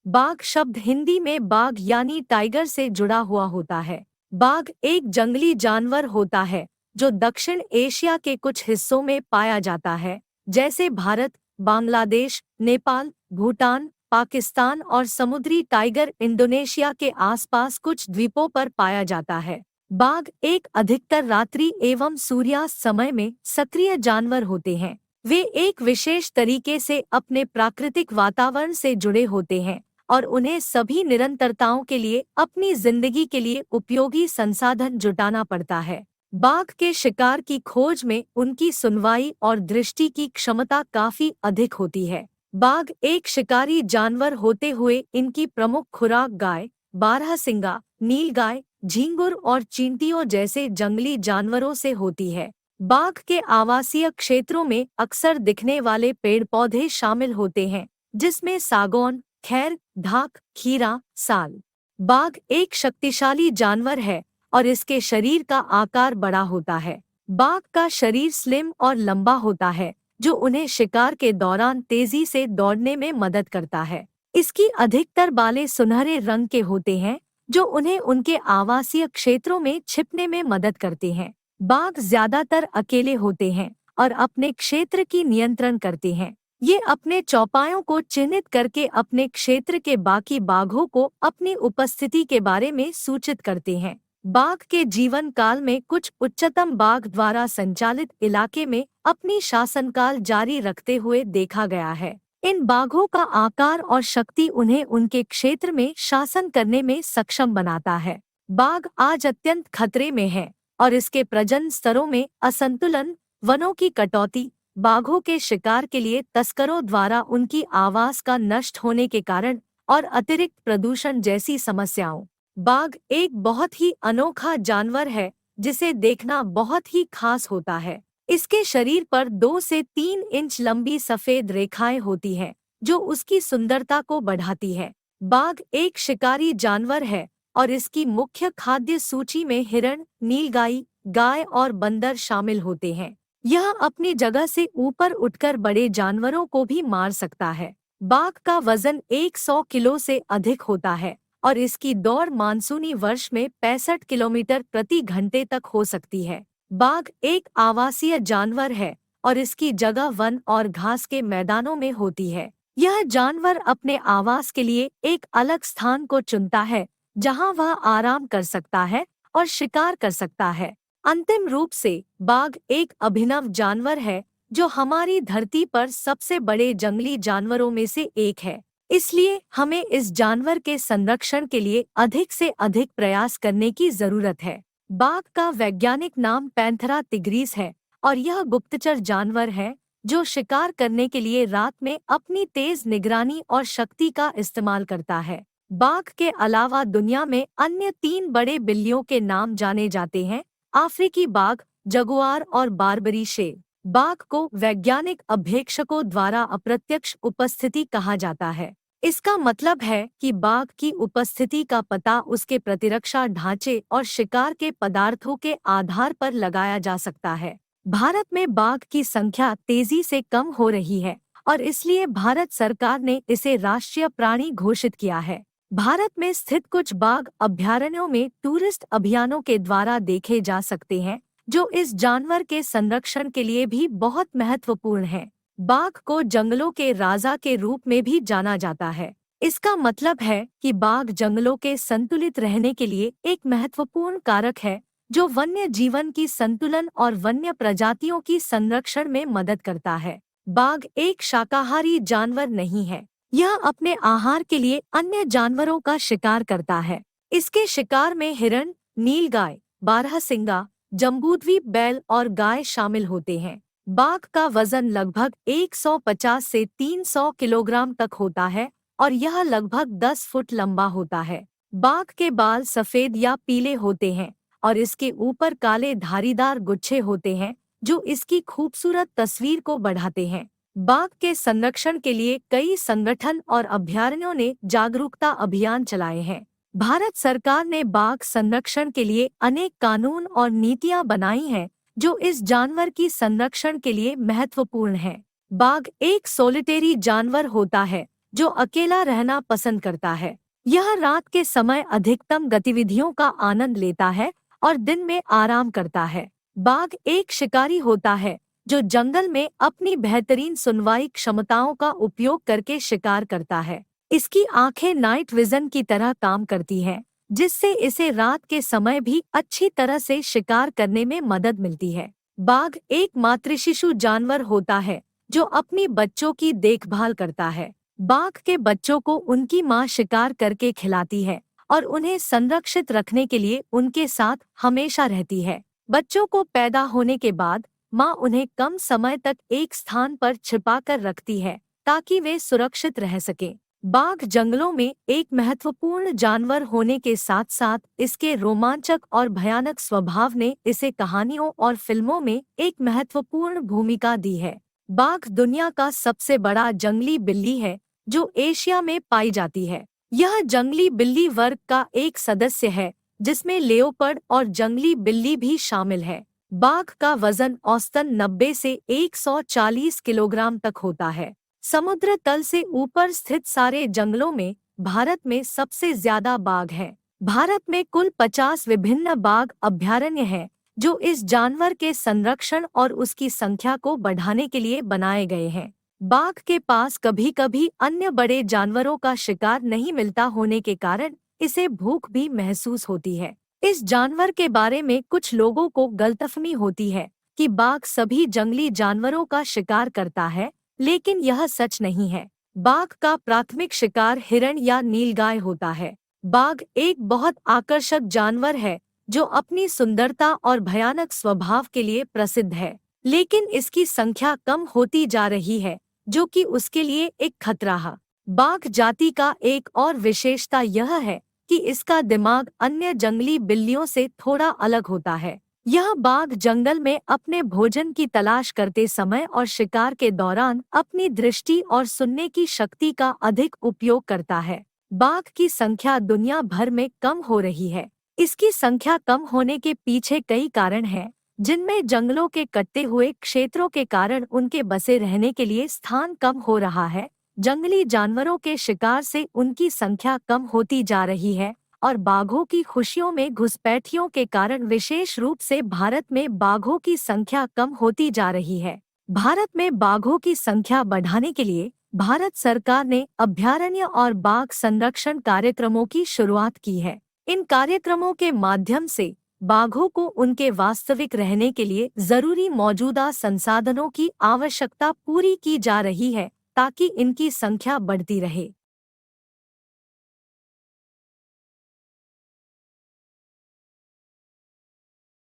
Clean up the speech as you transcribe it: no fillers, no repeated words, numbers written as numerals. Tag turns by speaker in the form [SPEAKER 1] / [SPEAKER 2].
[SPEAKER 1] बाघ शब्द हिंदी में बाघ यानी टाइगर से जुड़ा हुआ होता है। बाघ एक जंगली जानवर होता है जो दक्षिण एशिया के कुछ हिस्सों में पाया जाता है, जैसे भारत, बांग्लादेश, नेपाल, भूटान, पाकिस्तान और समुद्री टाइगर इंडोनेशिया के आसपास कुछ द्वीपों पर पाया जाता है। बाघ एक अधिकतर रात्रि एवं सूर्यास्त समय में सक्रिय जानवर होते हैं। वे एक विशेष तरीके से अपने प्राकृतिक वातावरण से जुड़े होते हैं और उन्हें सभी निरंतरताओं के लिए अपनी जिंदगी के लिए उपयोगी संसाधन जुटाना पड़ता है। बाघ के शिकार की खोज में उनकी सुनवाई और दृष्टि की क्षमता काफी अधिक होती है। बाघ एक शिकारी जानवर होते हुए इनकी प्रमुख खुराक गाय, बारहसिंगा, नीलगाय, झींगुर और चींटियों जैसे जंगली जानवरों से होती है। बाघ के आवासीय क्षेत्रों में अक्सर दिखने वाले पेड़ पौधे शामिल होते हैं, जिसमें सागौन, खैर, ढाक, खीरा, साल। बाघ एक शक्तिशाली जानवर है और इसके शरीर का आकार बड़ा होता है। बाघ का शरीर स्लिम और लंबा होता है, जो उन्हें शिकार के दौरान तेजी से दौड़ने में मदद करता है। इसकी अधिकतर बालें सुनहरे रंग के होते हैं, जो उन्हें उनके आवासीय क्षेत्रों में छिपने में मदद करते हैं। बाघ ज्यादातर अकेले होते हैं और अपने क्षेत्र की नियंत्रण करते हैं। ये अपने चौपायों को चिन्हित करके अपने क्षेत्र के बाकी बाघों को अपनी उपस्थिति के बारे में सूचित करते हैं। बाघ के जीवन काल में कुछ उच्चतम बाघ द्वारा संचालित इलाके में अपनी शासनकाल जारी रखते हुए देखा गया है। इन बाघों का आकार और शक्ति उन्हें उनके क्षेत्र में शासन करने में सक्षम बनाता है। बाघ आज अत्यंत खतरे में है और इसके प्रजनन स्तरों में असंतुलन, वनों की कटौती, बाघों के शिकार के लिए तस्करों द्वारा उनकी आवास का नष्ट होने के कारण और अतिरिक्त प्रदूषण जैसी समस्याओं। बाघ एक बहुत ही अनोखा जानवर है जिसे देखना बहुत ही खास होता है। इसके शरीर पर 2 से 3 इंच लंबी सफेद रेखाएं होती हैं, जो उसकी सुंदरता को बढ़ाती है। बाघ एक शिकारी जानवर है और इसकी मुख्य खाद्य सूची में हिरण, नीलगाई, गाय और बंदर शामिल होते हैं। यह अपनी जगह से ऊपर उठकर बड़े जानवरों को भी मार सकता है। बाघ का वजन 100 किलो से अधिक होता है और इसकी दौड़ मानसूनी वर्ष में 65 किलोमीटर प्रति घंटे तक हो सकती है। बाघ एक आवासीय जानवर है और इसकी जगह वन और घास के मैदानों में होती है। यह जानवर अपने आवास के लिए एक अलग स्थान को चुनता है, जहां वह आराम कर सकता है और शिकार कर सकता है। अंतिम रूप से, बाघ एक अभिनव जानवर है जो हमारी धरती पर सबसे बड़े जंगली जानवरों में से एक है। इसलिए हमें इस जानवर के संरक्षण के लिए अधिक से अधिक प्रयास करने की जरूरत है। बाघ का वैज्ञानिक नाम पैंथेरा टिग्रिस है और यह गुप्तचर जानवर है जो शिकार करने के लिए रात में अपनी तेज निगरानी और शक्ति का इस्तेमाल करता है। बाघ के अलावा दुनिया में अन्य 3 बड़े बिल्लियों के नाम जाने जाते हैं: अफ्रीकी बाघ, जगुआर और बारबरी शेर। बाघ को वैज्ञानिक अभ्वेक्षकों द्वारा अप्रत्यक्ष उपस्थिति कहा जाता है। इसका मतलब है कि बाघ की उपस्थिति का पता उसके प्रतिरक्षा ढांचे और शिकार के पदार्थों के आधार पर लगाया जा सकता है। भारत में बाघ की संख्या तेजी से कम हो रही है और इसलिए भारत सरकार ने इसे राष्ट्रीय प्राणी घोषित किया है। भारत में स्थित कुछ बाघ अभयारण्यों में टूरिस्ट अभियानों के द्वारा देखे जा सकते हैं, जो इस जानवर के संरक्षण के लिए भी बहुत महत्वपूर्ण है। बाघ को जंगलों के राजा के रूप में भी जाना जाता है। इसका मतलब है कि बाघ जंगलों के संतुलित रहने के लिए एक महत्वपूर्ण कारक है, जो वन्य जीवन की संतुलन और वन्य प्रजातियों की संरक्षण में मदद करता है। बाघ एक शाकाहारी जानवर नहीं है। यह अपने आहार के लिए अन्य जानवरों का शिकार करता है। इसके शिकार में हिरण, नीलगाय, बारहसिंगा, जम्बूद्वीप बैल और गाय शामिल होते हैं। बाघ का वजन लगभग 150 से 300 किलोग्राम तक होता है और यह लगभग 10 फुट लंबा होता है। बाघ के बाल सफेद या पीले होते हैं और इसके ऊपर काले धारीदार गुच्छे होते हैं, जो इसकी खूबसूरत तस्वीर को बढ़ाते हैं। बाघ के संरक्षण के लिए कई संगठन और अभयारण्यों ने जागरूकता अभियान चलाए हैं। भारत सरकार ने बाघ संरक्षण के लिए अनेक कानून और नीतियां बनाई हैं, जो इस जानवर की संरक्षण के लिए महत्वपूर्ण है। बाघ एक सोलिटेरी जानवर होता है जो अकेला रहना पसंद करता है। यह रात के समय अधिकतम गतिविधियों का आनंद लेता है और दिन में आराम करता है। बाघ एक शिकारी होता है जो जंगल में अपनी बेहतरीन सुनवाई क्षमताओं का उपयोग करके शिकार करता है। इसकी आंखें नाइट विजन की तरह काम करती हैं, जिससे इसे रात के समय भी अच्छी तरह से शिकार करने में मदद मिलती है। बाघ एक मातृशिशु जानवर होता है जो अपनी बच्चों की देखभाल करता है। बाघ के बच्चों को उनकी मां शिकार करके खिलाती है और उन्हें संरक्षित रखने के लिए उनके साथ हमेशा रहती है। बच्चों को पैदा होने के बाद मां उन्हें कम समय तक एक स्थान पर छिपाकर रखती है ताकि वे सुरक्षित रह सकें। बाघ जंगलों में एक महत्वपूर्ण जानवर होने के साथ साथ इसके रोमांचक और भयानक स्वभाव ने इसे कहानियों और फिल्मों में एक महत्वपूर्ण भूमिका दी है। बाघ दुनिया का सबसे बड़ा जंगली बिल्ली है जो एशिया में पाई जाती है। यह जंगली बिल्ली वर्ग का एक सदस्य है जिसमें लेओपर्ड और जंगली बिल्ली भी शामिल है। बाघ का वजन औसतन 90 से 140 किलोग्राम तक होता है। समुद्र तल से ऊपर स्थित सारे जंगलों में भारत में सबसे ज्यादा बाघ हैं। भारत में कुल 50 विभिन्न बाघ अभयारण्य हैं जो इस जानवर के संरक्षण और उसकी संख्या को बढ़ाने के लिए बनाए गए हैं। बाघ के पास कभी कभी अन्य बड़े जानवरों का शिकार नहीं मिलता होने के कारण इसे भूख भी महसूस होती है। इस जानवर के बारे में कुछ लोगों को गलतफहमी होती है कि बाघ सभी जंगली जानवरों का शिकार करता है, लेकिन यह सच नहीं है। बाघ का प्राथमिक शिकार हिरण या नीलगाय होता है। बाघ एक बहुत आकर्षक जानवर है जो अपनी सुंदरता और भयानक स्वभाव के लिए प्रसिद्ध है, लेकिन इसकी संख्या कम होती जा रही है, जो कि उसके लिए एक खतरा है। बाघ जाति का एक और विशेषता यह है कि इसका दिमाग अन्य जंगली बिल्लियों से थोड़ा अलग होता है। यह बाघ जंगल में अपने भोजन की तलाश करते समय और शिकार के दौरान अपनी दृष्टि और सुनने की शक्ति का अधिक उपयोग करता है। बाघ की संख्या दुनिया भर में कम हो रही है। इसकी संख्या कम होने के पीछे कई कारण हैं, जिनमें जंगलों के कटते हुए क्षेत्रों के कारण उनके बसे रहने के लिए स्थान कम हो रहा है, जंगली जानवरों के शिकार से उनकी संख्या कम होती जा रही है और बाघों की खुशियों में घुसपैठियों के कारण विशेष रूप से भारत में बाघों की संख्या कम होती जा रही है। भारत में बाघों की संख्या बढ़ाने के लिए भारत सरकार ने अभयारण्य और बाघ संरक्षण कार्यक्रमों की शुरुआत की है। इन कार्यक्रमों के माध्यम से बाघों को उनके वास्तविक रहने के लिए जरूरी मौजूदा संसाधनों की आवश्यकता पूरी की जा रही है ताकि इनकी संख्या बढ़ती रहे।